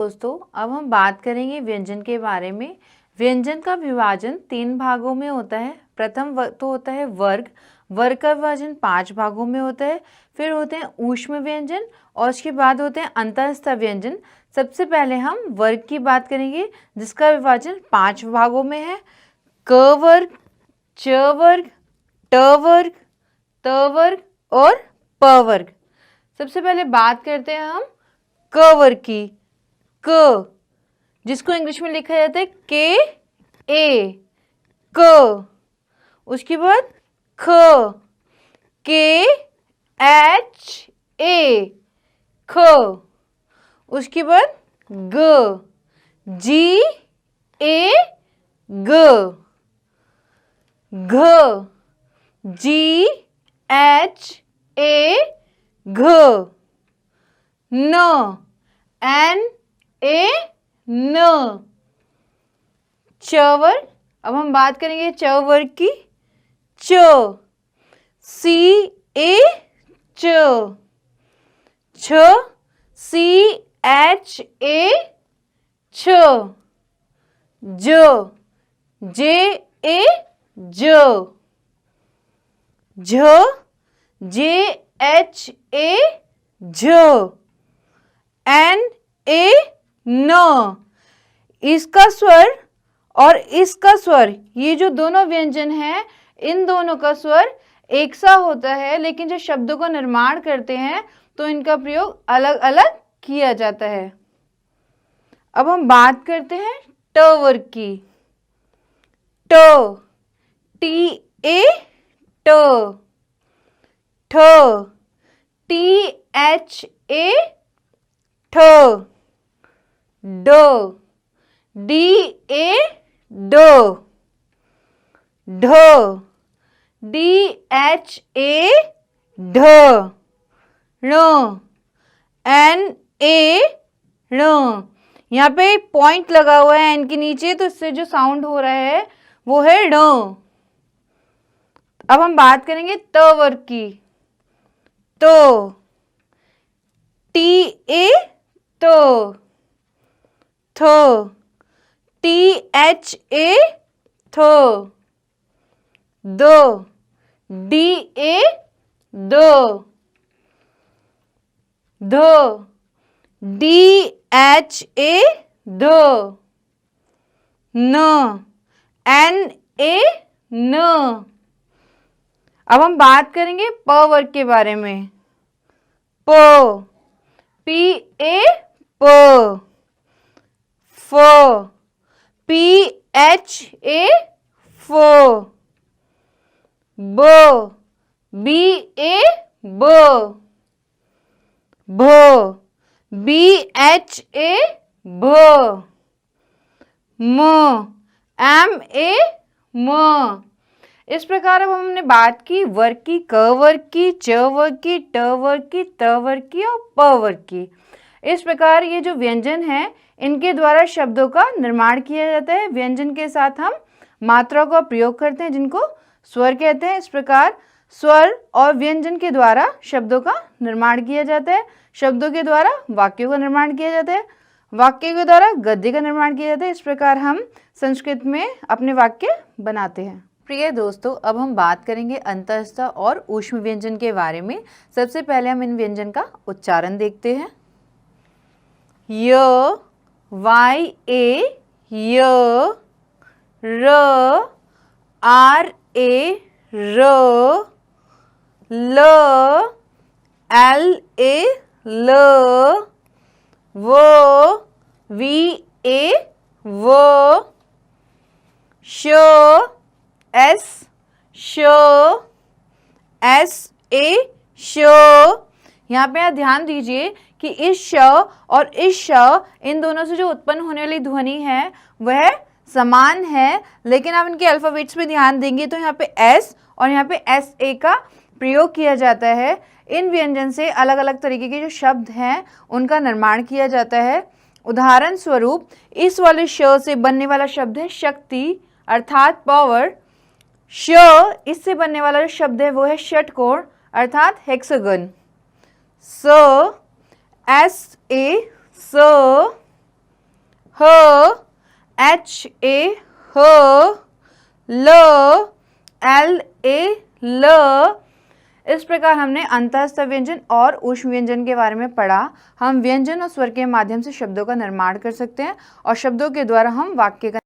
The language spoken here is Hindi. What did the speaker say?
दोस्तों, अब हम बात करेंगे व्यंजन के बारे में। व्यंजन का विभाजन 3 भागों में होता है। प्रथम तो होता है वर्ग। वर्ग का विभाजन 5 भागों में होता है। फिर होते हैं ऊष्म व्यंजन और उसके बाद होते हैं अंतःस्थ व्यंजन। सबसे पहले हम वर्ग की बात करेंगे, जिसका विभाजन 5 भागों में है। क वर्ग, च वर्ग, ट वर्ग, त वर्ग और प वर्ग। सबसे पहले बात करते हैं हम क वर्ग की। क, जिसको इंग्लिश में लिखा जाता है के ए, क। उसके बाद ख, के एच ए, ख। उसके बाद ग, जी ए, ग। घ, जी एच ए, घ। न, एन ए, न। च वर्ग, अब हम बात करेंगे च वर्ग की। च, सी ए, च। छ, सी एच ए, छ। ज, जे ए, ज। झ, जे एच ए, झ। एन ए, न। इसका स्वर और इसका स्वर, ये जो दोनों व्यंजन हैं, इन दोनों का स्वर एक सा होता है, लेकिन जब शब्दों का निर्माण करते हैं तो इनका प्रयोग अलग अलग किया जाता है। अब हम बात करते हैं ट वर्ग की। ट, टी ए, ट। ठ, टी एच ए, ठ। ड, डी ए, ड। ढ, डी एच ए, ढ। ण, एन ए, ण। यहाँ पे पॉइंट लगा हुआ है एन के नीचे, तो इससे जो साउंड हो रहा है वो है ण। अब हम बात करेंगे त वर्ग की। तो, टी ए, तो। थ, टी एच ए, थ। The, D A, the. ध, डी एच ए, ध। न, एन ए, न। अब हम बात करेंगे प वर्ग के बारे में। प, पी ए, प। फ, पी एच ए, फ। ब, बी ए, ब। भ, बी एच ए, भ। म, एम ए, म। इस प्रकार अब हमने बात की वर्ग की, क वर्ग की, च वर्ग की, ट वर्ग की, त वर्ग की और प वर्ग की। इस प्रकार ये जो व्यंजन है, इनके द्वारा शब्दों का निर्माण किया जाता है। व्यंजन के साथ हम मात्रा का प्रयोग करते हैं, जिनको स्वर कहते हैं। इस प्रकार स्वर और व्यंजन के द्वारा शब्दों का निर्माण किया जाता है। शब्दों के द्वारा वाक्यों का निर्माण किया जाता है। वाक्य के द्वारा गद्य का निर्माण किया जाता है। इस प्रकार हम संस्कृत में अपने वाक्य बनाते हैं। प्रिय दोस्तों, अब हम बात करेंगे अंतःस्थ और ऊष्म व्यंजन के बारे में। सबसे पहले हम इन व्यंजन का उच्चारण देखते हैं। य, वाई ए, य। र, आर ए, र। ल, एल ए, ल। व, वी ए, व। श, एस, श। एस ए, श। यहाँ पे आप ध्यान दीजिए कि इस श और इस श, इन दोनों से जो उत्पन्न होने वाली ध्वनि है वह समान है, लेकिन आप इनके अल्फाबेट्स पे ध्यान देंगे तो यहाँ पे एस और यहाँ पे एस ए का प्रयोग किया जाता है। इन व्यंजन से अलग अलग तरीके के जो शब्द हैं उनका निर्माण किया जाता है। उदाहरण स्वरूप इस वाले श से बनने वाला शब्द है शक्ति अर्थात पावर। श, इससे बनने वाला जो शब्द है वो है षटकोण अर्थात हेक्सागन। स, एस ए, स। ह, एच ए ह, ल, एल ए ल। इस प्रकार हमने अंतःस्थ व्यंजन और ऊष्म व्यंजन के बारे में पढ़ा। हम व्यंजन और स्वर के माध्यम से शब्दों का निर्माण कर सकते हैं और शब्दों के द्वारा हम वाक्य का